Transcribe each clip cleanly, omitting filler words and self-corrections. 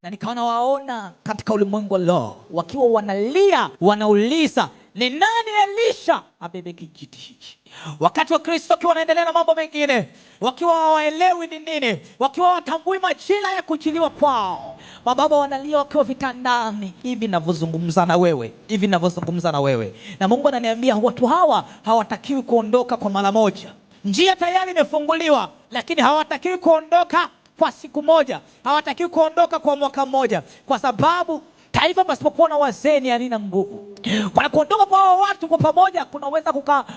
na nikawa waona katika ulimwengu wa roho wakiwa wanalia, wanauliza ni nani Elisha abebe kijiti hiki? Wakati wa Kristo wakiwa wanaendelea na mambo mengine, wakiwa hawaelewi ni nini, wakiwa watambui majira ya kujiliwa kwao. Mababa wanalia wakiwa vitandani, hivi ninavyozungumza na wewe, hivi ninavyozungumza na wewe. Na Mungu ananiambia watu hawa hawatakiwi kuondoka kwa mara moja. Njia tayari imefunguliwa, lakini hawatakiwi kuondoka kwa siku moja, hawatakiwi kuondoka kwa mwaka mmoja, kwa sababu taifa pasipokuwa na wazee ni halina nguvu. Kwa kuondoka kwa watu kwa pamoja kunaweza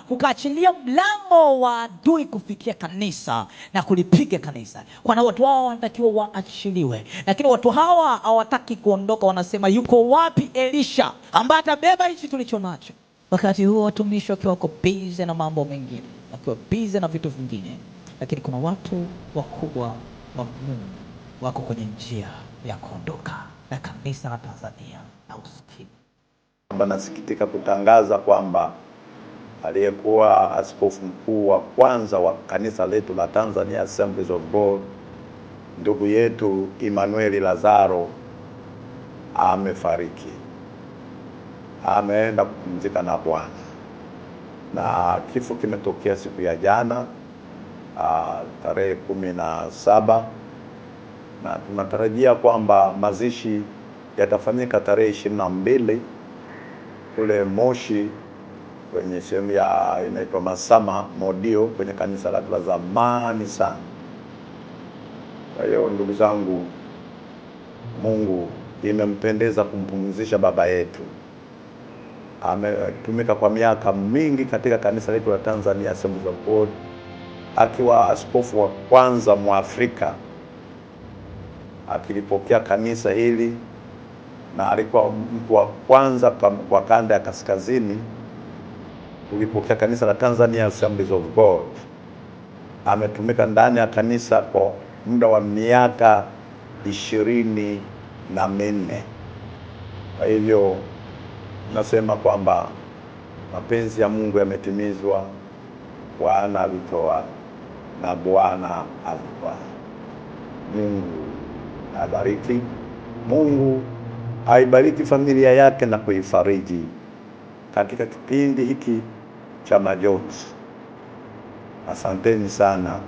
kukaachilia mlango wa adui kufikia kanisa na kulipiga kanisa. Kwa na watu hawa wanatakiwa waachiliwe, lakini watu hawa hawataki kuondoka. Wanasema yuko wapi Elisha ambaye atabeba hichi tulicho nacho? Wakati huo watumishi wakiwa wako busy na mambo mengine, wakiwa busy na vitu vingine, lakini kuna watu wakubwa wa Mungu wako kwenye njia ya kuondoka na kanisa la Tanzania na usikini. Nasikitika kutangaza kwamba aliyekuwa askofu mkuu wa kwanza wa kanisa letu la Tanzania Assemblies of God, ndugu yetu Emmanuel Lazaro amefariki. Ameenda kupumzika na Bwana, na kifo kimetokea siku ya jana tarehe 17, na tunatarajia kwamba mazishi yatafanyika tarehe 22 kule Moshi kwenye sehemu ya inaitwa Masama Modio, kwenye kanisa la zamani sana. Kwa hiyo ndugu zangu, Mungu imempendeza kumpumzisha baba yetu. Ametumika kwa miaka mingi katika kanisa letu la Tanzania Assemblies of God, akiwa askofu wa kwanza Mwafrika akilipokea kanisa hili, na alikuwa mtu wa kwanza kwa kanda ya kaskazini kulipokea kanisa la Tanzania Assemblies of God. Ametumika ndani ya kanisa kwa muda wa miaka 24. Kwa hivyo nasema kwamba mapenzi ya Mungu yametimizwa. Bwana alitoa na Bwana alitoa. Mungu abariki. Mungu aibariki familia yake na kuifariji katika kipindi hiki cha majonzi. Asanteni sana.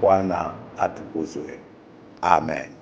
Bwana atukuzwe. Amen.